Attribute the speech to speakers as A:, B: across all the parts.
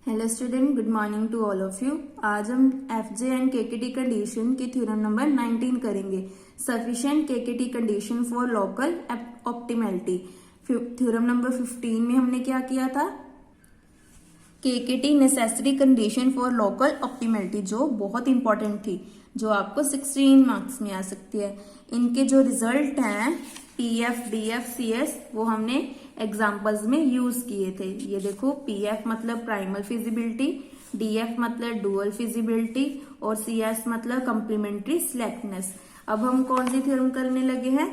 A: Hello student, good morning to all of you. आज हम F J and K T condition की theorem number 19 करेंगे। Sufficient K T condition for local optimality. Theorem number 15 में हमने क्या किया था, K T necessary condition for local optimality, जो बहुत इंपॉर्टेंट थी, जो आपको 16 मार्क्स में आ सकती है। इनके जो रिजल्ट हैं पीएफ, डीएफ, सीएस, वो हमने एग्जाम्पल्स में यूज किए थे। ये देखो, पीएफ मतलब प्राइमल फिजिबिलिटी, डीएफ मतलब डुअल फिजिबिलिटी और सीएस मतलब कंप्लीमेंट्री सिलेक्टनेस। अब हम कौन सी थ्योरम करने लगे हैं,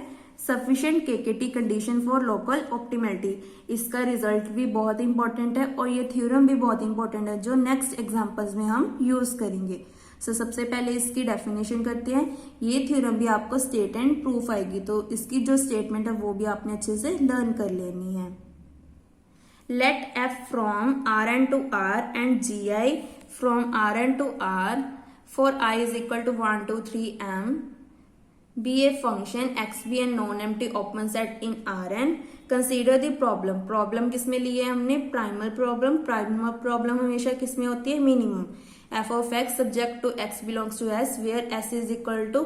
A: सफिशिएंट के कंडीशन फॉर लोकल ऑप्टिमैलिटी। इसका रिजल्ट भी बहुत इंपॉर्टेंट है और ये थ्योरम भी बहुत इंपॉर्टेंट है, जो नेक्स्ट एग्जाम्पल्स में हम यूज करेंगे। सबसे पहले इसकी डेफिनेशन करते हैं। ये थ्योरम भी आपको स्टेट एंड प्रूफ आएगी, तो इसकी जो स्टेटमेंट है वो भी आपने अच्छे से लर्न कर लेनी है। Let f from R n to R and g i from R n to R for i is equal to 1 2 3 m be a function x be a non-empty open set in Rn. Consider the problem. Problem किसमें ली है हमने, primal problem. Primal problem हमेशा किसमें होती है, minimum. f of x subject to x belongs to s where s is equal to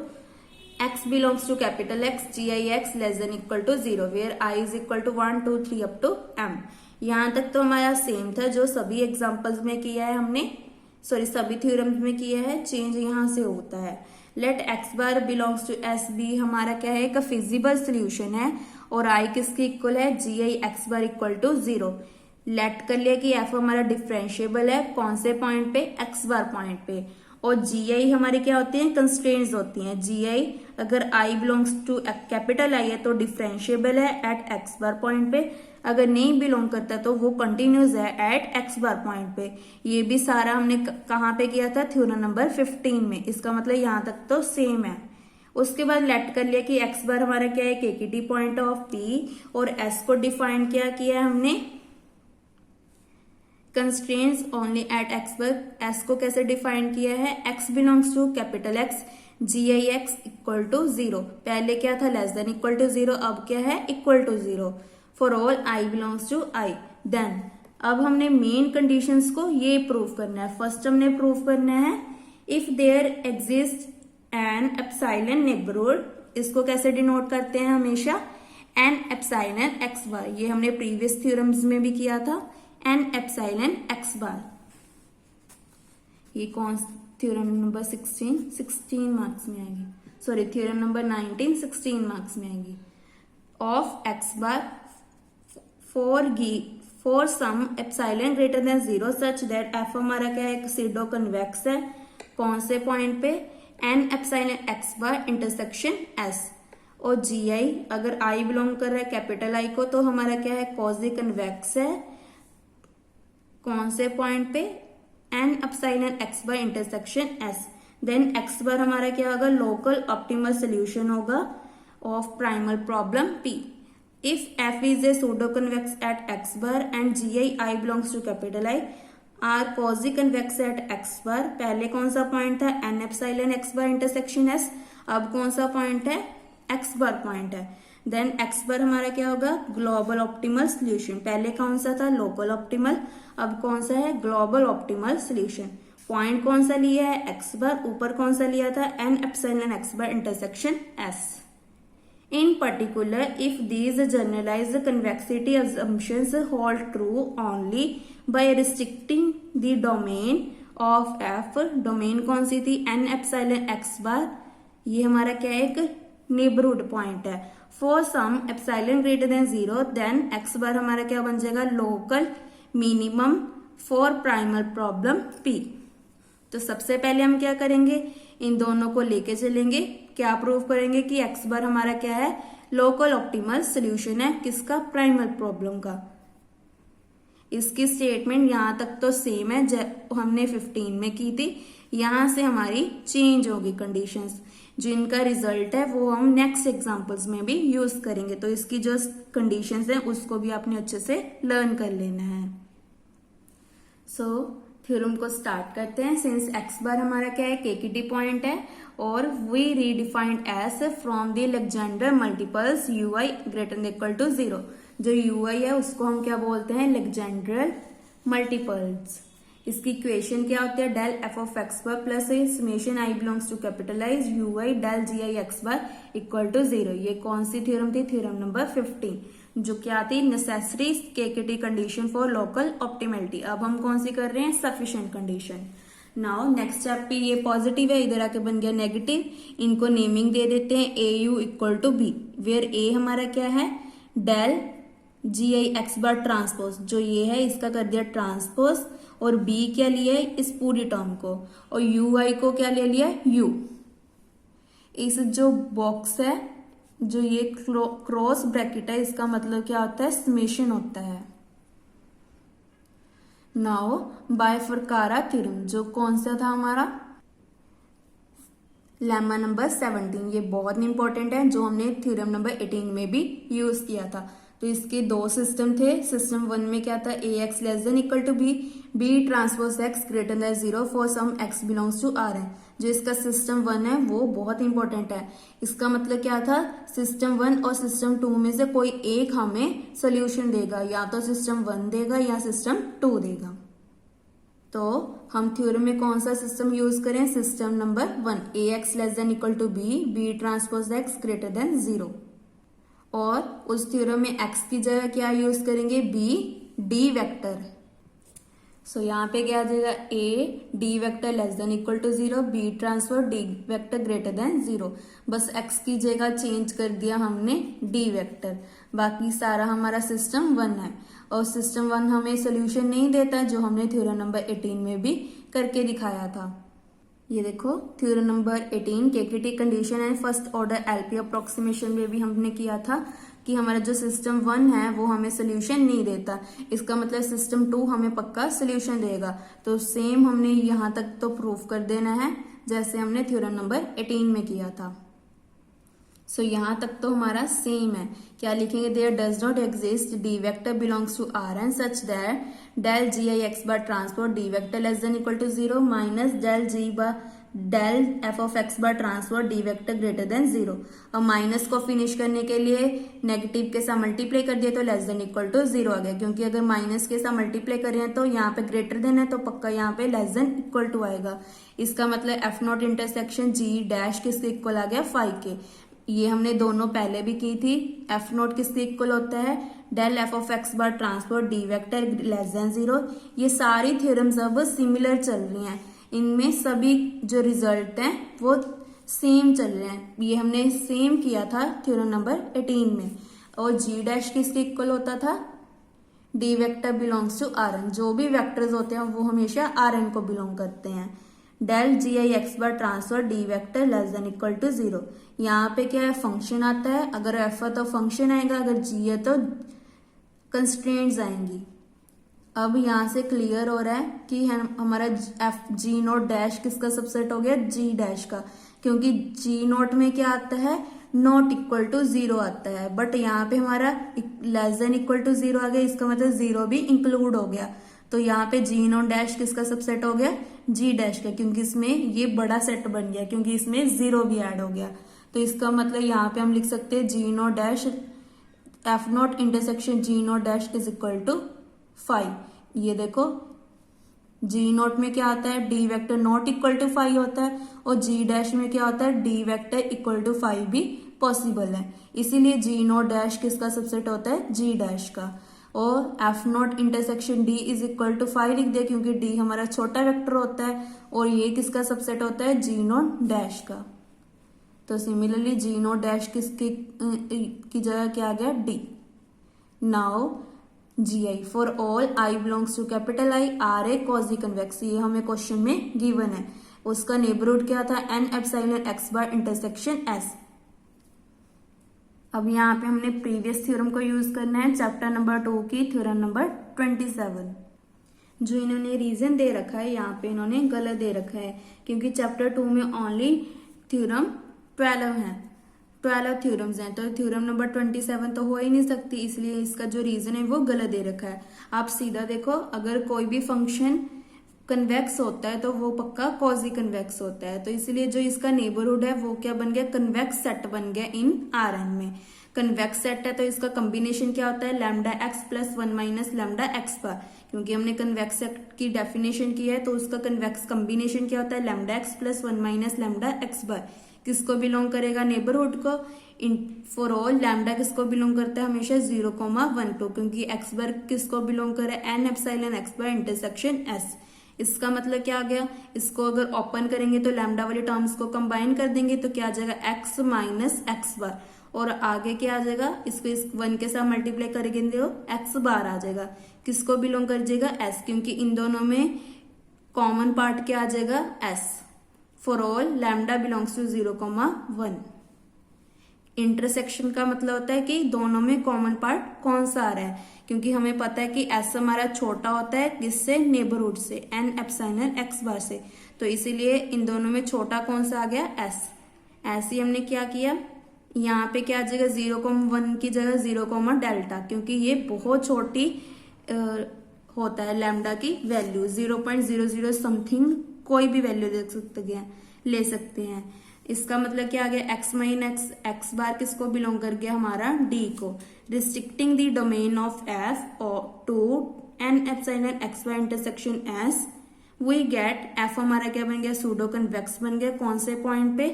A: x belongs to capital X, gix less than equal to 0 where I is equal to 1 2 3 up to m। यहाँ तक तो हमारा same था जो सभी examples में किया है हमने, सभी थ्योरम्स में किया है। चेंज यहाँ से होता है। Let x bar belongs to S b हमारा क्या है, एक फिजिबल सोल्यूशन है और आई किसके इक्वल है, G I x bar equal to 0। Let कर लिया कि एफ हमारा डिफरेंशिएबल है, कौन से पॉइंट पे, एक्स बार पॉइंट पे। और जी आई हमारी क्या होती है, कंस्ट्रेंट्स होती हैं। जी आई अगर आई बिलोंग्स टू कैपिटल आई है तो डिफरेंशिएबल है एट एक्स बार पॉइंट पे, अगर नहीं बिलोंग करता तो वो कंटिन्यूस है एट एक्स बार पॉइंट पे। ये भी सारा हमने कहाँ पे किया था, थ्योरम नंबर 15 में। इसका मतलब यहाँ तक तो सेम है। उसके बाद लेट कर लिया कि एक्स बार हमारा क्या है, केकेटी पॉइंट ऑफ पी, और एस को डिफाइन क्या किया है हमने, constraints only at x bar. S को कैसे डिफाइन किया है, x belongs to capital X, g I x equal to 0। पहले क्या था, लेस देन इक्वल टू 0, अब क्या है, equal to 0 for all I belongs to I. Then अब हमने मेन कंडीशंस को ये प्रूव करना है। फर्स्ट हमने प्रूव करना है if there exist an epsilon neighbourhood, इसको कैसे डिनोट करते हैं हमेशा, एन एप्सिलॉन एक्स बार। ये हमने प्रीवियस थ्योरम्स में भी किया था, एन एप्सिलॉन एक्स बार। ये कौन थ्योरम नंबर 16 मार्क्स में आएगी, सॉरी थ्योरम नंबर 19 16 मार्क्स में आएगी। Of x bar for some epsilon greater than 0 such that f हमारा क्या है, सीडो कन्वेक्स है, कौन से पॉइंट पे, n epsilon x bar intersection s। और जी आई अगर i बिलोंग कर रहा है कैपिटल I को तो हमारा क्या है, क्वाजी कन्वेक्स है, कौन से पॉइंट पे, n epsilon x bar intersection s। Then x बार हमारा क्या होगा, लोकल ऑप्टिमल सोल्यूशन होगा of primal problem p। If f is a pseudo-convex at x bar and I belongs to capital I are quasi-convex at x bar, पहले कौन सा point था, n epsilon x bar intersection s, अब कौन सा point है, x bar point है। Then x bar हमारा क्या होगा, ग्लोबल ऑप्टिमल सोल्यूशन। पहले कौन सा था, लोकल ऑप्टिमल, अब कौन सा है, ग्लोबल ऑप्टिमल सोल्यूशन। पॉइंट कौन सा लिया है, x bar, ऊपर कौन सा लिया था, n epsilon x bar intersection s। In particular, if these generalized convexity assumptions hold true only by restricting the domain of f, domain कौन सी थी, n एप्सिलॉन x बार, ये हमारा क्या है, एक नेबरहुड पॉइंट है। For some epsilon greater than 0 then x बार हमारा क्या बन जाएगा, local minimum for primal problem p। तो सबसे पहले हम क्या करेंगे, इन दोनों को लेके चलेंगे, क्या प्रूव करेंगे कि एक्स बार हमारा क्या है, लोकल ऑप्टिमल सोल्यूशन है, किसका, प्राइमल प्रॉब्लम का। इसकी स्टेटमेंट यहां तक तो सेम है जो हमने 15 में की थी, यहां से हमारी चेंज होगी कंडीशंस। जिनका रिजल्ट है वो हम नेक्स्ट एग्जांपल्स में भी यूज करेंगे, तो इसकी जो कंडीशंस है उसको भी आपने अच्छे से लर्न कर लेना है। थ्योरम को स्टार्ट करते हैं। सिंस एक्स बार हमारा क्या है, केकेटी पॉइंट है और we redefined S from the Legendre multiples U I greater than equal to 0। जो यू आई है उसको हम क्या बोलते हैं, लेग्जेंड्रल मल्टीपल्स। इसकी इक्वेशन क्या होती है, del F of x bar plus A summation I belongs to capitalize U I del ji I x bar equal to 0। ये कौन सी थ्योरम थी, थ्योरम नंबर 15, जो क्या थी, necessary KKT condition for local optimality. अब हम कौन सी कर रहे हैं, sufficient condition. Now next step पे ये पॉजिटिव है, इधर आके बन गया नेगेटिव, इनको नेमिंग दे देते हैं A U equal to B, where A हमारा क्या है, डेल जी आई एक्स बार ट्रांसपोज, जो ये है इसका कर दिया ट्रांसपोज, और बी क्या लिया है, इस पूरी टर्म को, और यू आई को क्या ले लिया, यू। इस जो बॉक्स है, जो ये क्रॉस ब्रैकेट है, इसका मतलब क्या होता है, समेशन होता है। नाउ बायफरकारा थ्योरम, जो कौन सा था हमारा, लेमा नंबर 17, ये बहुत इंपॉर्टेंट है, जो हमने थ्योरम नंबर 18 में भी यूज किया था। तो इसके दो सिस्टम थे, सिस्टम 1 में क्या था, A x less than equal to B, B transpose x greater than 0 for some X belongs to R है। जो इसका सिस्टम 1 है वो बहुत इंपॉर्टेंट है। इसका मतलब क्या था, सिस्टम 1 और सिस्टम 2 में से कोई एक हमें सोल्यूशन देगा, या तो सिस्टम 1 देगा या सिस्टम 2 देगा। तो हम थ्योरम में कौन सा सिस्टम यूज करें, system number 1, a x less than equal to B, B transpose x greater than 0। और उस थ्योरम में एक्स की जगह क्या यूज करेंगे, बी डी वेक्टर। सो यहाँ पे क्या आ जाएगा, a d vector less than equal to 0, b transfer d vector greater than 0। बस एक्स की जगह चेंज कर दिया हमने डी वेक्टर, बाकी सारा हमारा सिस्टम 1 है। और सिस्टम 1 हमें सोल्यूशन नहीं देता, जो हमने थ्योरम नंबर 18 में भी करके दिखाया था। ये देखो theorem number 18 KKT condition and first order LP approximation में भी हमने किया था कि हमारा जो सिस्टम 1 है वो हमें सोल्यूशन नहीं देता, इसका मतलब सिस्टम 2 हमें पक्का सोल्यूशन देगा। तो सेम हमने यहाँ तक तो प्रूफ कर देना है जैसे हमने थ्योरम नंबर 18 में किया था। सो यहाँ तक तो हमारा सेम है। क्या लिखेंगे, there does not exist d vector belongs to R n such that del ji I x bar transport d vector less than equal to 0 minus del g bar del F of x bar transport d vector greater than 0। और minus को finish करने के लिए negative के साथ multiply कर दिया तो लेस देन इक्वल टू 0 आ गया, क्योंकि अगर माइनस के साथ मल्टीप्लाई कर रहे हैं तो यहाँ पे ग्रेटर देन है तो पक्का यहाँ पे लेस देन इक्वल टू आएगा। इसका मतलब F not intersection G dash किसके इक्वल आ गया, 5 के। ये हमने दोनों पहले भी की थी। एफ नॉट किसके इक्वल होता है, del F of x bar transport d vector less than 0। ये सारी थ्योरम्स अब सिमिलर चल रही हैं, इनमें सभी जो रिजल्ट हैं वो सेम चल रहे हैं। ये हमने सेम किया था थ्योरम नंबर 18 में। और जी डैश किसके इक्वल होता था, d vector belongs to R n. जो भी वेक्टर्स होते हैं वो हमेशा आर एन को बिलोंग करते हैं। Del ji I x bar transfer d vector less than equal to 0। यहाँ पे क्या है, फंक्शन आता है, अगर एफ है तो फंक्शन आएगा, अगर जी है तो कंस्ट्रेंट्स आएंगी। अब यहाँ से क्लियर हो रहा है कि हमारा एफ जी नोट डैश किसका सबसेट हो गया, जी डैश का, क्योंकि जी नोट में क्या आता है, नॉट इक्वल टू 0 आता है, बट यहाँ पे हमारा लेस देन इक्वल टू 0 आ गया, इसका मतलब 0 भी इंक्लूड हो गया। तो यहाँ पे जी नोट डैश किसका सबसेट हो गया, जी डैश का, क्योंकि इसमें ये बड़ा सेट बन गया, क्योंकि इसमें 0 भी ऐड हो गया। तो इसका मतलब यहाँ पे हम लिख सकते हैं G note dash F not intersection G note dash is equal to 5। ये देखो जी नोट में क्या आता है, D vector not equal to 5 होता है, और जी डैश में क्या होता है, डी वेक्टर इक्वल टू 5 भी पॉसिबल है। इसीलिए जी नोट डैश किसका सबसेट होता है, जी डैश का। और F not intersection D is equal to 5 लिख दिया, क्योंकि डी हमारा छोटा वेक्टर होता है, और ये किसका सबसेट होता है, जी नोट डैश का। तो सिमिलरली जी नोट डैश किसकी की जगह क्या आ गया, D. Now G I for all I belongs to capital I are a quasi convex, ये हमें क्वेश्चन में गिवन है। उसका नेबरहुड क्या था, N epsilon x bar intersection S. अब यहाँ पे हमने प्रीवियस थ्योरम को यूज करना है, चैप्टर नंबर 2 की थ्योरम नंबर 27। जो इन्होंने रीजन दे रखा है यहाँ पे इन्होंने गलत दे रखा है, क्योंकि चैप्टर 2 में ओनली थ्योरम 12 है, 12 थ्योरम्स हैं, तो थ्योरम नंबर 27 तो हो ही नहीं सकती, इसलिए इसका जो रीजन है वो गलत दे रखा है। आप सीधा देखो, अगर कोई भी फंक्शन कन्वेक्स होता है तो वो पक्का कॉजी कन्वेक्स होता है, तो इसलिए जो इसका नेबरहुड है वो क्या बन गया, कन्वेक्स सेट बन गया इन आर एन में। कन्वेक्स सेट है तो इसका कॉम्बिनेशन क्या होता है, lambda X plus 1 minus lambda X bar. क्योंकि हमने कन्वेक्स सेट की डेफिनेशन की है तो उसका कन्वेक्स कॉम्बिनेशन क्या होता है, lambda X plus 1 minus lambda X bar. किसको बिलोंग करेगा, नेबरहुड को। फॉर ऑल लैम्डा किसको बिलोंग करता है, हमेशा 0,1 को, क्योंकि एक्स बार किसको बिलोंग करे, N epsilon x bar intersection S. इसका मतलब क्या आ गया, इसको अगर ओपन करेंगे तो लैम्डा वाले टर्म्स को कंबाइन कर देंगे तो क्या आ जाएगा, एक्स माइनस एक्स बार, और आगे क्या आ जाएगा, इसको इस 1 के साथ मल्टीप्लाई करेंगे तो एक्स बार आ जाएगा। किसको बिलोंग कर जाएगा, एस, क्योंकि इन दोनों में कॉमन पार्ट क्या आ जाएगा, S. For all lambda belongs to 0,1। Intersection का मतलब होता है कि दोनों में कॉमन पार्ट कौन सा आ रहा है, क्योंकि हमें पता है कि एस हमारा छोटा होता है किससे, नेबरहुड से, एन एप्सिलॉन एक्स बार से, तो इसीलिए इन दोनों में छोटा कौन सा आ गया, एस। ऐसे ही हमने क्या किया, यहाँ पे क्या आ जाएगा, 0,1 की जगह 0, डेल्टा, क्योंकि ये बहुत छोटी होता है लैम्डा की वैल्यू, 0.00 समथिंग कोई भी वैल्यू ले सकते हैं। इसका मतलब क्या आ गया, एक्स माइनस एक्स बार किसको बिलोंग कर गया, हमारा डी को। Restricting the domain of f to N epsilon x bar intersection S, we get f हमारा क्या बन गया, सूडो कन्वेक्स बन गया, कौन से पॉइंट पे,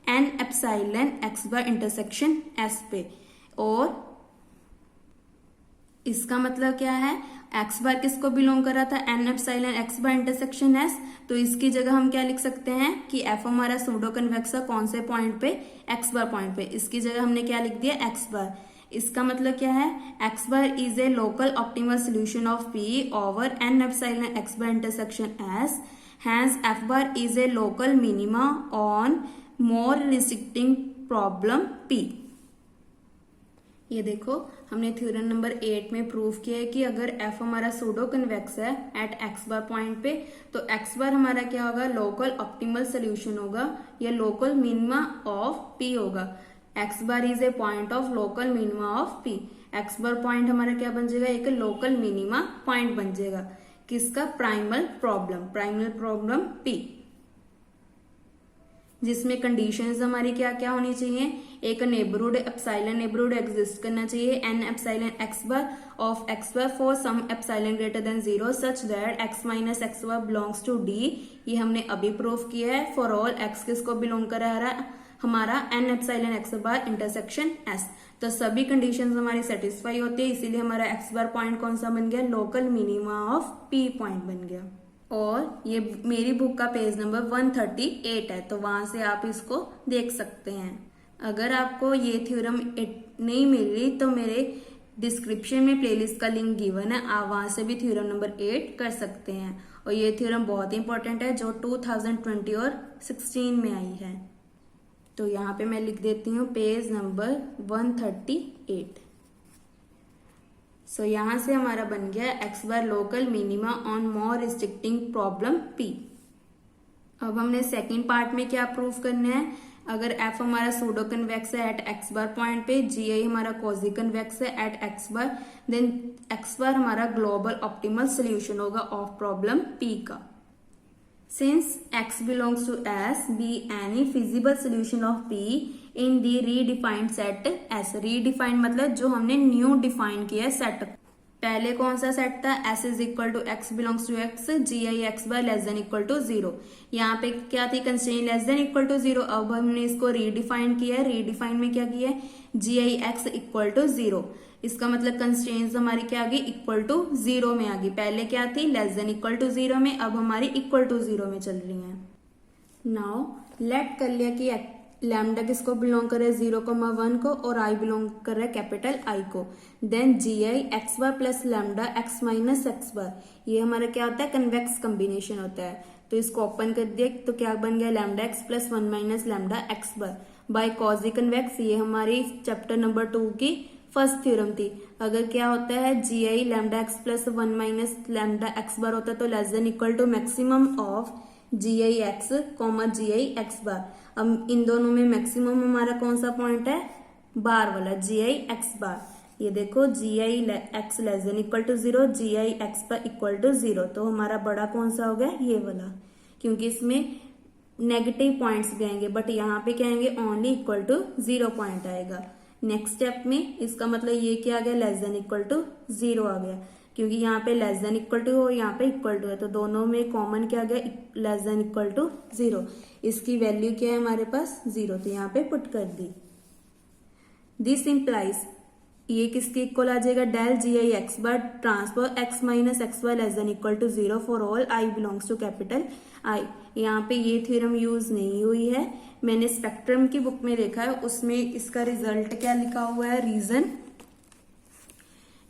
A: N epsilon x bar intersection S पे। और इसका मतलब क्या है, एक्स बार किसको बिलोंग कर रहा था, N epsilon x bar intersection S, तो इसकी जगह हम क्या लिख सकते हैं कि एफ हमारा सूडो कन्वेक्स है कौन से पॉइंट पे, एक्स बार पॉइंट पे, इसकी जगह हमने क्या लिख दिया, एक्स बार। इसका मतलब क्या है, x bar is a local optimal solution of P over N epsilon x bar intersection S, hence f bar is a local minima on more restricting problem P. ये देखो हमने थ्योरम नंबर 8 में prove किया है कि अगर f हमारा pseudo convex है एट x बार पॉइंट पे, तो x बार हमारा क्या होगा, लोकल ऑप्टिमल सोल्यूशन होगा या लोकल मिनिमा ऑफ p होगा। x bar is A point of local minima of p। x bar point हमारा क्या बन जाएगा, एक लोकल मिनिमा पॉइंट बन जाएगा, किसका, प्राइमल प्रॉब्लम p, जिसमें कंडीशंस हमारी क्या क्या होनी चाहिए, एक नेबरहुड एप्सिलॉन नेबरहुड एग्जिस्ट करना चाहिए, N epsilon x bar of x bar for some epsilon greater than 0 such that x minus x bar belongs to D. ये हमने अभी प्रूव किया है। फॉर ऑल एक्स किसको बिलोंग कर रहा है, हमारा N epsilon x bar intersection S. तो सभी कंडीशंस हमारी सेटिस्फाई होती है, इसीलिए हमारा एक्स बार पॉइंट कौन सा बन गया, local minima of P point बन गया। और ये मेरी बुक का पेज नंबर 138 है, तो वहां से आप इसको देख सकते हैं। अगर आपको ये थ्योरम नहीं मिल रही तो मेरे डिस्क्रिप्शन में प्लेलिस्ट का लिंक गिवन है, आप वहां से भी थ्योरम नंबर 8 कर सकते हैं। और ये थ्योरम बहुत इंपॉर्टेंट है जो 2020 और 16 में आई है। तो यहाँ पे मैं लिख देती हूँ पेज नंबर 138। सो यहां से हमारा बन गया x bar local minima on more restricting problem P. अब हमने सेकंड पार्ट में क्या प्रूव करना है, अगर एफ हमारा सूडो कन्वेक्स है एट एक्स बार पॉइंट पे, जी आई हमारा क्वाजी कन्वेक्स है एट एक्स बार, देन एक्स बार हमारा ग्लोबल ऑप्टिमल सोल्यूशन होगा ऑफ प्रॉब्लम पी का। Since x belongs to S, be any feasible solution of P in the redefined set S। redefined मतलब जो हमने new define किया है set. पहले कौन सा सेट था, S is equal to x belongs to X, g I x bar less than equal to 0। यहाँ पे क्या थी, constraint less than equal to 0। अब हमने इसको रीडिफाइन किया है, रीडिफाइन में क्या किया है, G I x equal to 0। इसका मतलब कंस्ट्रेंट्स हमारी क्या आ गई, इक्वल टू 0 में आ गई। पहले क्या थी, लेस देन इक्वल टू 0 में, अब हमारी इक्वल टू 0 में चल रही है। नाउ लेट कर लिया कि लैम्डा किसको बिलोंग कर रहा है, 0,1 को, और आई बिलोंग कर रहा है कैपिटल आई को। देन जी आई x bar plus lambda X minus x bar, ये हमारा क्या होता है, कन्वेक्स कॉम्बिनेशन होता है। तो इसको ओपन कर दिया तो क्या बन गया, lambda X plus 1 minus lambda X bar by quasi convex. ये हमारी चैप्टर नंबर 2 की फर्स्ट थ्योरम थी। अगर क्या होता है, G I lambda X plus 1 minus lambda X bar होता है तो less than equal to maximum of G I X comma G I x bar. अब इन दोनों में मैक्सिमम हमारा कौन सा पॉइंट है, बार वाला, जी आई एक्स बार। ये देखो G I X less than equal to 0, G I x bar equal to 0, तो हमारा बड़ा कौन सा हो गया, ये वाला, क्योंकि इसमें नेगेटिव पॉइंट्स भी आएंगे, बट यहाँ पे क्या आएंगे, ओनली इक्वल टू 0 पॉइंट आएगा। नेक्स्ट स्टेप में इसका मतलब ये क्या आ गया, लेस देन इक्वल टू 0 आ गया, क्योंकि यहाँ पे लेस देन इक्वल टू और यहाँ पे इक्वल टू है, तो दोनों में कॉमन क्या आ गया, लेस देन इक्वल टू 0। इसकी वैल्यू क्या है हमारे पास 0, तो यहाँ पे पुट कर दी। दिस इंप्लाइज, ये किसके इक्वल आ जाएगा, del ji I x bar transfer x minus x y less than equal to 0 for all I belongs to capital I. यहाँ पे ये थ्योरम यूज नहीं हुई है, मैंने स्पेक्ट्रम की बुक में देखा है, उसमें इसका रिजल्ट क्या लिखा हुआ है, रीजन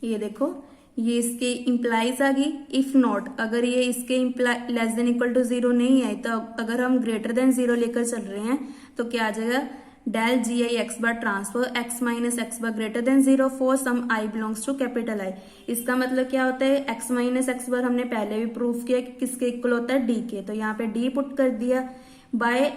A: ये देखो, ये इसके इंप्लाइज आ गई। इफ नॉट, अगर ये इसके imply less than equal to 0 नहीं है, तो अगर हम ग्रेटर देन 0 लेकर चल रहे हैं तो क्या आ जाएगा, del ji I x bar transfer x minus x bar greater than 0 for some i belongs to capital I. इसका मतलब क्या होता है, एक्स माइनस एक्स बार हमने पहले भी प्रूफ किया कि किसके इक्वल होता है, डी के, तो यहाँ पे डी पुट कर दिया। By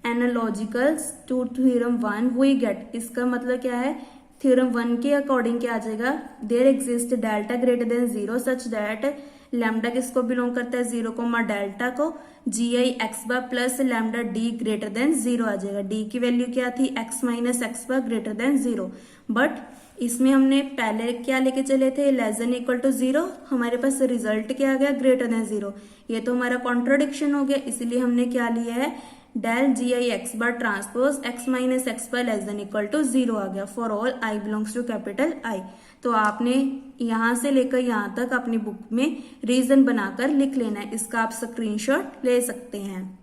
A: analogical to theorem 1 we get, इसका मतलब क्या है, थ्योरम 1 के अकॉर्डिंग क्या आ जाएगा, there exist delta greater than 0 such that lambda किसको बिलोंग करता है, 0 कोमा डेल्टा को, जी आई x bar plus lambda D greater than 0 आ जाएगा। डी की वैल्यू क्या थी, X minus x bar greater than 0, but इसमें हमने पहले क्या लेके चले थे, लेस देन इक्वल टू 0, हमारे पास रिजल्ट क्या आ गया, ग्रेटर देन 0। ये तो हमारा कॉन्ट्रोडिक्शन हो गया, इसलिए हमने क्या लिया है, del ji I x bar transpose x minus x bar less than equal to 0 आ गया for all I belongs to capital I. तो आपने यहां से लेकर यहां तक अपनी बुक में रीजन बनाकर लिख लेना है, इसका आप स्क्रीनशॉट ले सकते हैं।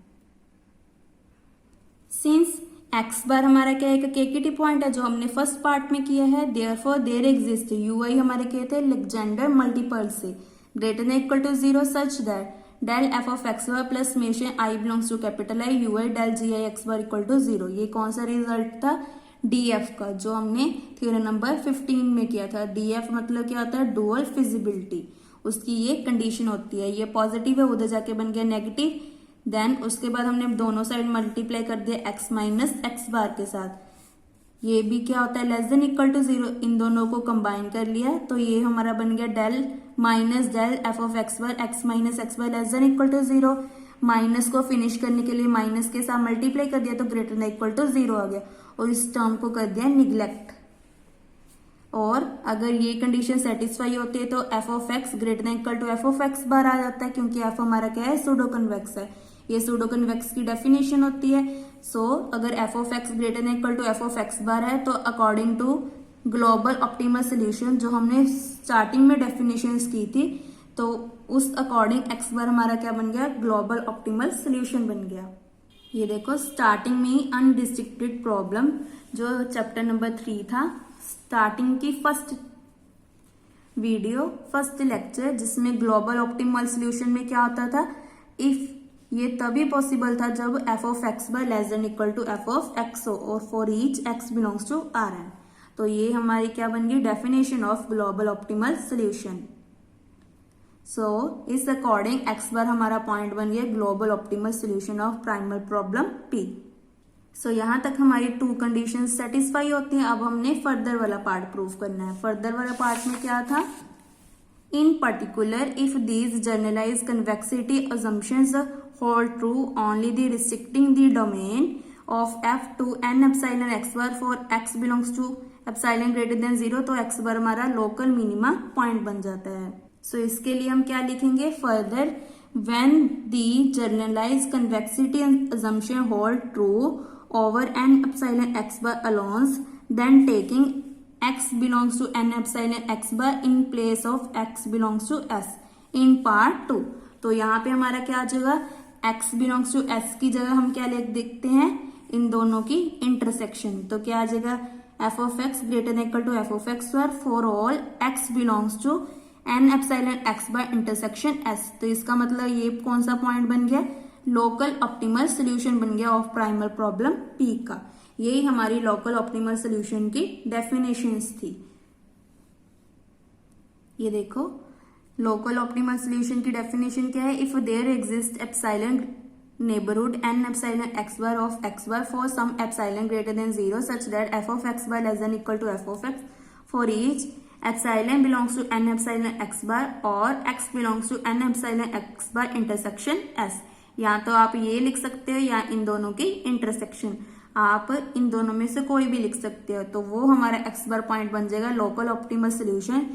A: सिंस एक्स बार हमारा क्या है, केकेटी पॉइंट है जो हमने फर्स्ट पार्ट में किया है, therefore there exist u i हमारे क्या थे, लेजेंडर मल्टीपल से greater than equal to 0 such that del F of x bar plus मेशन i belongs to capital I u I del ji I x bar equal to 0। ये कौन सा result था, DF का, जो हमने थ्योरम नंबर 15 में किया था। डीएफ मतलब क्या होता है, डुअल फिजिबिलिटी, उसकी ये कंडीशन होती है, ये पॉजिटिव है, उधर जाके बन गया नेगेटिव, देन उसके बाद हमने दोनों साइड मल्टीप्लाई कर दिया एक्स माइनस एक्स बार के साथ, ये भी क्या होता है, लेस देन इक्वल टू 0, इन दोनों को कंबाइन कर लिया, तो ये हमारा बन गया del minus del F of x bar x minus x bar less than equal to 0। Minus को फिनिश करने के लिए माइनस के साथ मल्टीप्लाई कर दिया तो ग्रेटर देन इक्वल टू 0 आ गया, और इस टर्म को कर दिया निग्लेक्ट। और अगर ये कंडीशन सेटिस्फाई होती है तो F of X greater than equal to F of x bar आ जाता है, क्योंकि एफ हमारा क्या है, सूडो कन्वेक्स है, ये सूडो कन्वेक्स की डेफिनेशन होती है। सो अगर F of X greater than equal to F of x bar है तो according to global optimal solution, जो हमने स्टार्टिंग में डेफिनेशंस की थी, तो उस अकॉर्डिंग एक्स बार हमारा क्या बन गया, ग्लोबल ऑप्टिमल सोल्यूशन बन गया। ये देखो स्टार्टिंग में ही अनरिस्ट्रिक्टेड प्रॉब्लम, जो चैप्टर नंबर 3 था, स्टार्टिंग की फर्स्ट वीडियो फर्स्ट लेक्चर, जिसमें ग्लोबल ऑप्टिमल सोल्यूशन में क्या होता था, इफ ये तभी पॉसिबल था जब F of x bar less than equal to F of X हो और for each X belongs to R N. तो ये हमारी क्या बन गई, definition of global optimal solution. So इस अकॉर्डिंग एक्स बार हमारा पॉइंट बन गया global optimal solution of primal problem P. So यहां तक हमारी 2 कंडीशन सेटिस्फाई होती हैं। अब हमने फर्दर वाला पार्ट प्रूव करना है। फर्दर वाला पार्ट में क्या था, in particular if these generalize convexity assumptions hold true only the restricting the domain of f to n epsilon x bar for x belongs to epsilon greater than 0, तो x बार हमारा local minima point बन जाता है। सो इसके लिए हम क्या लिखेंगे, further when the generalized convexity assumption hold true over n epsilon x bar alone, then taking x belongs to n epsilon x bar in place of x belongs to s in part 2। तो यहाँ पे हमारा क्या आ जाएगा, x belongs to s की जगह हम क्या लिख देखते हैं, इन दोनों की इंटरसेक्शन, तो क्या आ जाएगा, f of x greater than equal to f of x bar for all x belongs to n epsilon x bar intersection s। तो इसका मतलब ये कौन सा पॉइंट बन गया, लोकल ऑप्टिमल सोल्यूशन बन गया ऑफ प्राइमल प्रॉब्लम p का। यही हमारी लोकल ऑप्टिमल सोल्यूशन की डेफिनेशंस थी। ये देखो लोकल ऑप्टिमल सोल्यूशन की डेफिनेशन क्या है, if there exist epsilon neighbourhood n epsilon x bar of x bar for some epsilon greater than 0 such that f of x bar less than equal to f of x for each epsilon belongs to n epsilon x bar और x belongs to n epsilon x bar intersection s। या तो आप ये लिख सकते हो या इन दोनों की इंटरसेक्शन। आप इन दोनों में से कोई भी लिख सकते हो, तो वो हमारा एक्स बार पॉइंट बन जाएगा लोकल ऑप्टिमल सोल्यूशन।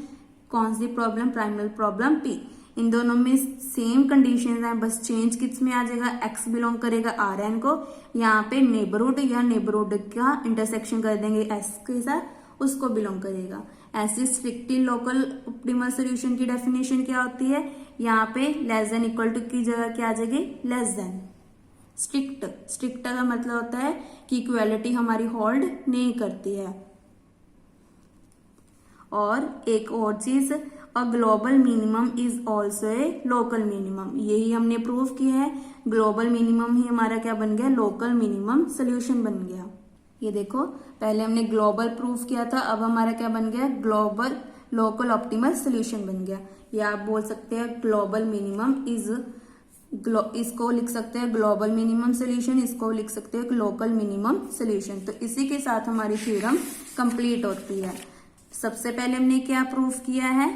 A: कौन सी प्रॉब्लम? Primal problem P. इन दोनों में सेम कंडीशन है, बस चेंज किस में आ जाएगा, एक्स बिलोंग करेगा आर एन को, यहाँ पे नेबरहुड या नेबरहुड का इंटरसेक्शन कर देंगे एस के साथ, उसको बिलोंग करेगा। ऐसे स्ट्रिक्टली लोकल ऑप्टिमल सोल्यूशन की डेफिनेशन क्या होती है, यहाँ पे लेस देन इक्वल टू की जगह क्या आ जाएगी, लेस देन। स्ट्रिक्ट का मतलब होता है कि इक्वालिटी हमारी होल्ड नहीं करती है। और एक और चीज, a global minimum is also a local minimum, यही हमने प्रूव किया है। ग्लोबल मिनिमम ही हमारा क्या बन गया, लोकल मिनिमम सोल्यूशन बन गया। ये देखो, पहले हमने ग्लोबल प्रूफ किया था, अब हमारा क्या बन गया, ग्लोबल लोकल ऑप्टिमल सोल्यूशन बन गया। या आप बोल सकते हैं ग्लोबल मिनिमम इज, इसको लिख सकते हैं ग्लोबल मिनिमम सोल्यूशन, इसको लिख सकते हैं लोकल मिनिमम सोल्यूशन। तो इसी के साथ हमारी थ्योरम कंप्लीट होती है। सबसे पहले हमने क्या प्रूफ किया है,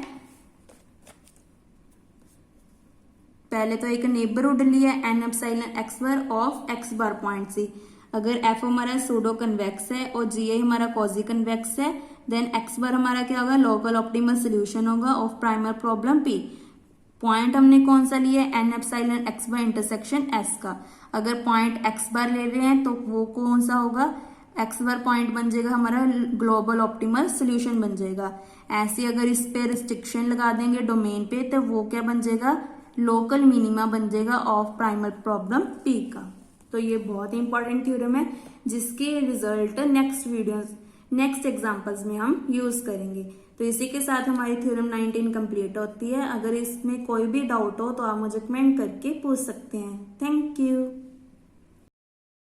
A: पहले तो एक नेबरहुड लिया N epsilon x bar of x bar point C. अगर एफ हमारा सूडो कन्वेक्स है और जी आई हमारा क्वाजी कन्वेक्स है, देन एक्स बार हमारा क्या होगा, लोकल ऑप्टिमल सोल्यूशन होगा of primal problem P. Point हमने कौन सा लिया, N epsilon x bar intersection S का। अगर पॉइंट एक्स बार ले रहे हैं तो वो कौन सा होगा, एक्स बार पॉइंट बन जाएगा हमारा ग्लोबल ऑप्टिमल सोल्यूशन बन जाएगा। ऐसे अगर इस पे रिस्ट्रिक्शन लगा देंगे डोमेन पे, तो वो क्या बन जाएगा, लोकल मिनिमा बन जाएगा ऑफ प्राइमल प्रॉब्लम पी का। तो ये बहुत ही इंपॉर्टेंट थ्योरम है, जिसके रिजल्ट नेक्स्ट एग्जांपल्स में हम यूज करेंगे। तो इसी के साथ हमारी थ्योरम 19 कंप्लीट होती है। अगर इसमें कोई भी डाउट हो तो आप मुझे कमेंट करके पूछ सकते हैं। Thank you.